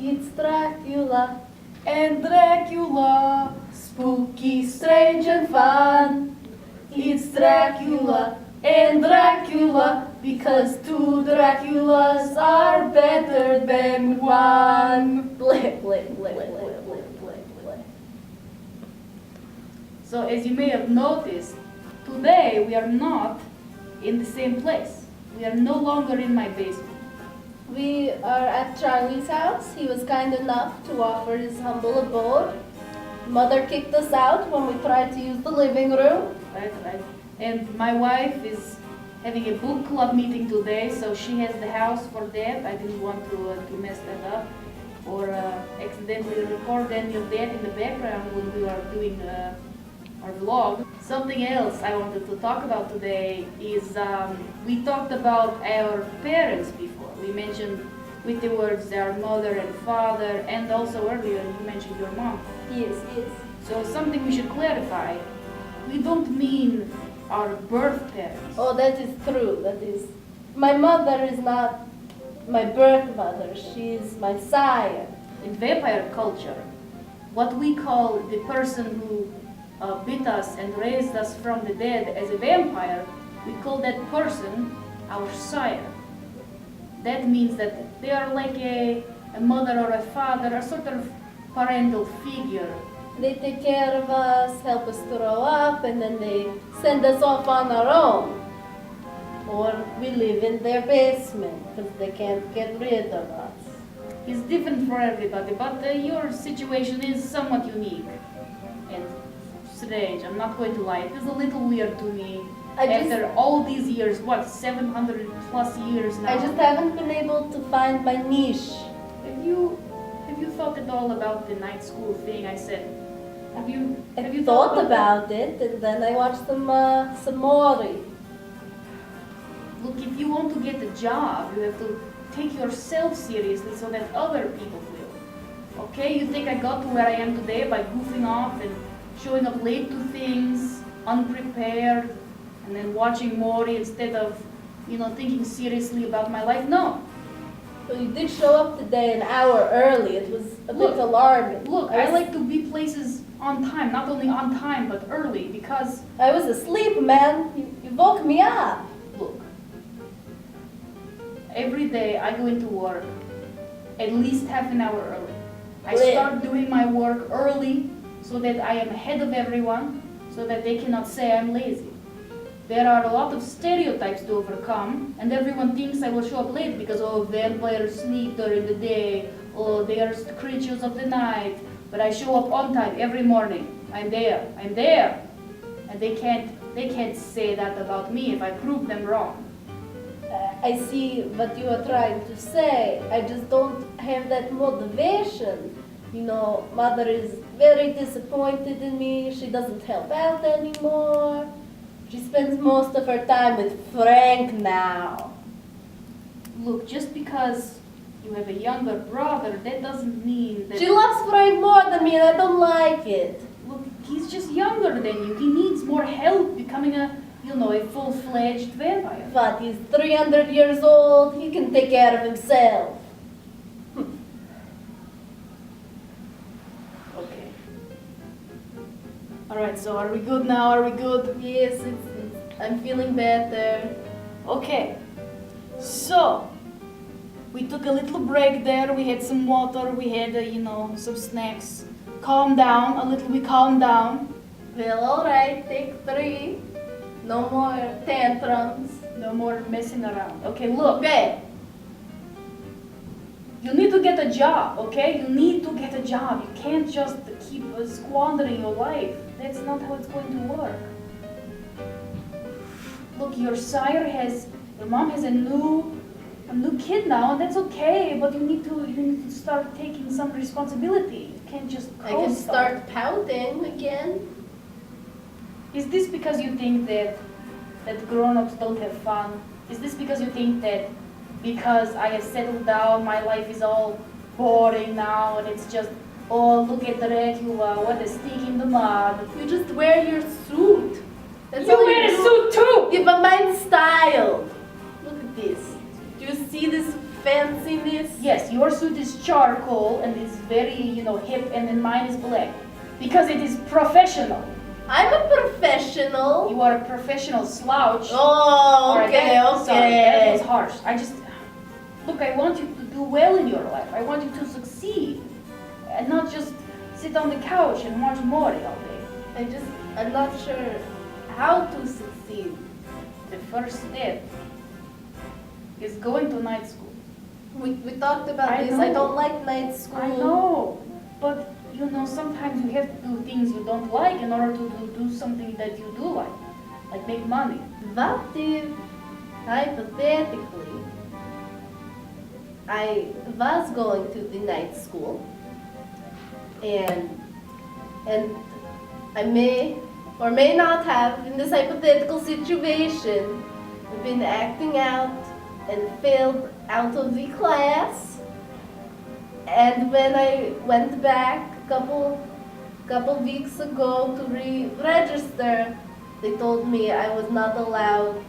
It's Dracula and Dracula, spooky, strange and fun. It's Dracula and Dracula, because two Draculas are better than one. Bleh, bleh, bleh, bleh, bleh, bleh, bleh. So as you may have noticed, today we are not in the same place. We are no longer in my basement. We are at Charlie's house. He was kind enough to offer his humble abode. Mother kicked us out when we tried to use the living room. Right. And my wife is having a book club meeting today, so she has the house for that. I didn't want to mess that up or accidentally record any of that in the background when we are doing our vlog. Something else I wanted to talk about today is we talked about our parents before. We mentioned with the words our mother and father, and also earlier you mentioned your mom. Yes. So something we should clarify. We don't mean our birth parents. Oh, that is true. That is. My mother is not my birth mother. She is my sire. In vampire culture, what we call the person who beat us and raised us from the dead as a vampire, we call that person our sire. That means that they are like a mother or a father, a sort of parental figure. They take care of us, help us grow up, and then they send us off on our own. Or we live in their basement because they can't get rid of us. It's different for everybody, but your situation is somewhat unique and strange. I'm not going to lie. It is a little weird to me. After all these years, 700 plus years now. I just haven't been able to find my niche. Have you thought at all about the night school thing I said? Have you thought about it, and then I watched some more. Look, if you want to get a job, you have to take yourself seriously so that other people will. Okay, you think I got to where I am today by goofing off and showing up late to things, unprepared, and then watching Maury instead of, thinking seriously about my life? No. Well, you did show up today an hour early. It was a bit alarming. Look, I like to be places on time, not only on time, but early, because... I was asleep, man. You woke me up. Look, every day I go into work at least half an hour early. I start doing my work early so that I am ahead of everyone, so that they cannot say I'm lazy. There are a lot of stereotypes to overcome, and everyone thinks I will show up late because, vampires sleep during the day, they are creatures of the night. But I show up on time every morning. I'm there. And they can't say that about me if I prove them wrong. I see what you are trying to say. I just don't have that motivation. Mother is very disappointed in me. She doesn't help out anymore. She spends most of her time with Frank now. Look, just because you have a younger brother, that doesn't mean that... She loves Frank more than me, and I don't like it. Look, he's just younger than you. He needs more help becoming a full-fledged vampire. But he's 300 years old. He can take care of himself. Okay. All right, so are we good now? Are we good? Yes, I'm feeling better. Okay. So, we took a little break there. We had some water. We had, some snacks. Calm down a little. We calmed down. Well, all right. Take 3. No more tantrums. No more messing around. Okay, look. Okay. You need to get a job, okay? You need to get a job. You can't just keep squandering your life. That's not how it's going to work. Look, your mom has a new kid now, and that's okay. But you need to start taking some responsibility. You can't just I can start pouting again. Is this because you think that grown-ups don't have fun? Is this because you think that because I have settled down, my life is all boring now, and it's just, look at Dracula, what a stick in the mud. You just wear your suit. That's You wear a suit too! Yeah, but mine's styled. Look at this. Do you see this fanciness. Yes, your suit is charcoal and is very, hip, and then mine is black. Because it is professional. I'm a professional. You are a professional slouch. Oh, okay, Alright, sorry, that was okay. harsh. Look, I want you to do well in your life. I want you to succeed. And not just sit on the couch and watch Maury all day. I'm not sure how to succeed. The first step is going to night school. We talked about I this. I know. don't like night school. I know, but sometimes you have to do things you don't like in order to do something that you do like make money. What if, hypothetically, I was going to the night school and I may or may not have, in this hypothetical situation, been acting out and failed out of the class. And when I went back a couple weeks ago to re-register, they told me I was not allowed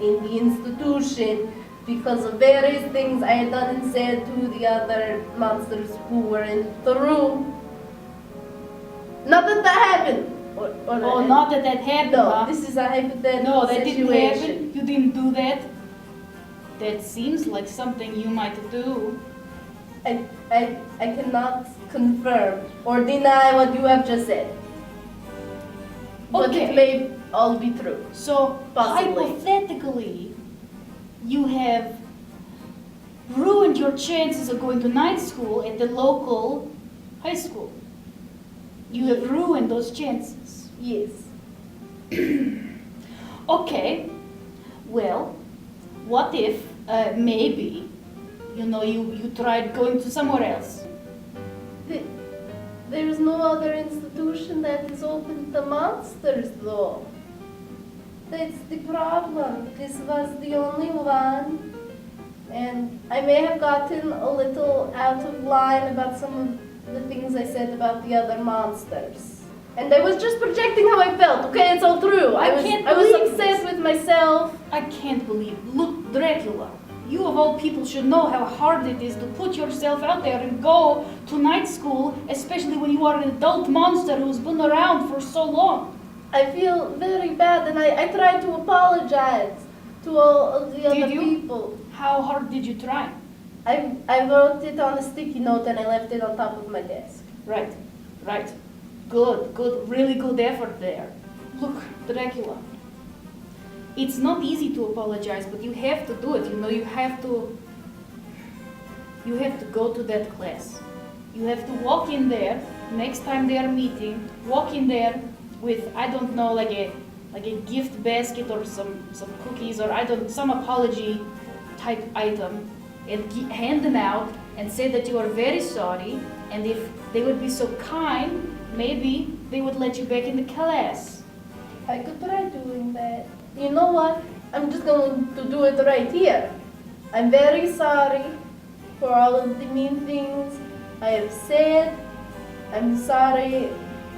in the institution because of various things I had done and said to the other monsters who were in the room. Not that happened. Not that happened, No, huh? this is a hypothetical No, that situation. didn't happen. You didn't do that. That seems like something you might do. I cannot confirm or deny what you have just said. But Okay. it may all be true. So, Possibly. hypothetically, you have ruined your chances of going to night school at the local high school. You have ruined those chances. Yes. Okay, well, what if maybe, you tried going to somewhere else? There is no other institution that is open to monsters, though. That's the problem. This was the only one, and I may have gotten a little out of line about some of the things I said about the other monsters. And I was just projecting how I felt, okay? It's all true. I was upset with myself. I can't believe. Look, Dracula, you of all people should know how hard it is to put yourself out there and go to night school, especially when you are an adult monster who's been around for so long. I feel very bad, and I tried to apologize to all of the other Did you? people. How hard did you try? I wrote it on a sticky note and I left it on top of my desk. Right. Good, really good effort there. Look, Dracula, it's not easy to apologize, but you have to do it. You have to go to that class. You have to walk in there, next time they are meeting, walk in there with, I don't know, like a gift basket or some cookies or some apology type item, and hand them out and say that you are very sorry, and if they would be so kind, maybe they would let you back in the class. I could try doing that. You know what? I'm just going to do it right here. I'm very sorry for all of the mean things I have said. I'm sorry,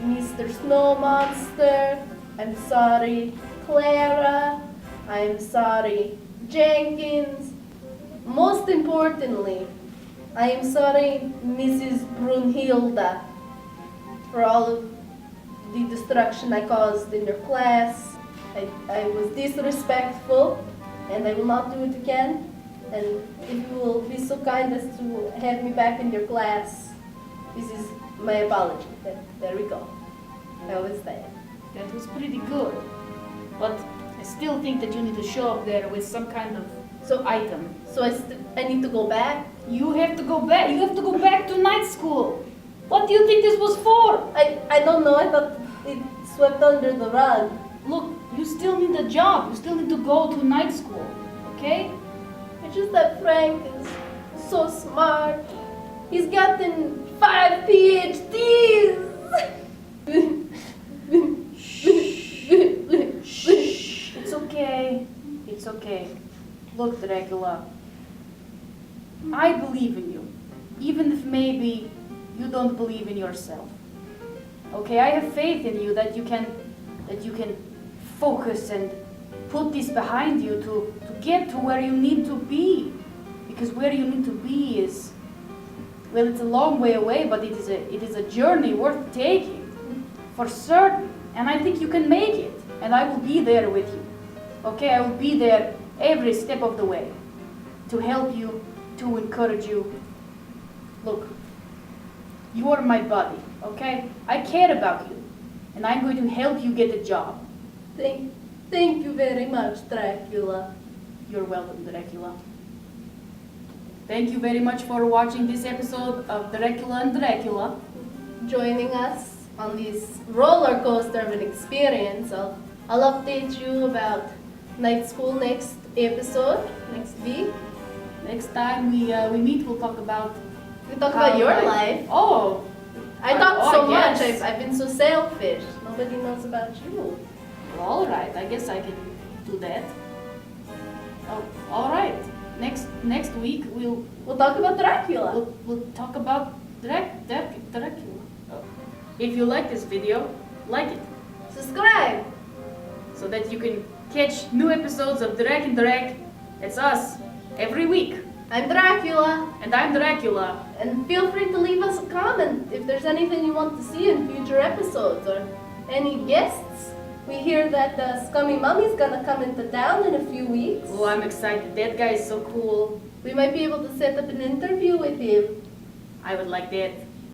Mr. Snow Monster. I'm sorry, Clara. I'm sorry, Jenkins. Most importantly, I am sorry, Mrs. Brunhilde, for all of the destruction I caused in your class. I was disrespectful, and I will not do it again. And if you will be so kind as to have me back in your class, this is my apology. There we go. That was that. That was pretty good. But I still think that you need to show up there with some kind of item. So I need to go back? You have to go back. You have to go back to night school. What do you think this was for? I don't know. I thought it swept under the rug. Look, you still need a job. You still need to go to night school, okay? It's just that Frank is so smart. He's gotten 5 PhDs. Shh. It's okay. It's okay. Look, Dracula, I believe in you, even if maybe you don't believe in yourself. Okay, I have faith in you that you can focus and put this behind you to get to where you need to be. Because where you need to be is, well, it's a long way away, but it is a journey worth taking, for certain. And I think you can make it, and I will be there with you. Okay, I will be there every step of the way to help you, to encourage you. Look, you are my buddy, okay? I care about you, and I'm going to help you get a job. Thank you very much, Dracula. You're welcome, Dracula. Thank you very much for watching this episode of Dracula and Dracula. Joining us on this roller coaster of an experience. I'll update you about night school next episode, next week. Next time we meet, we'll talk about... We talk about your life. Oh! I talk so much. Yes. I've been so selfish. Nobody knows about you. Well, all right, I guess I can do that. Oh, all right. Next week we'll talk about Dracula. We'll talk about Dracula. Oh. If you like this video, like it. Subscribe so that you can catch new episodes of Drac and Drac. It's us every week. I'm Dracula. And I'm Dracula. And feel free to leave us a comment if there's anything you want to see in future episodes or any guests. We hear that Scummy Mummy's gonna come into town in a few weeks. Oh, I'm excited. That guy is so cool. We might be able to set up an interview with him. I would like that.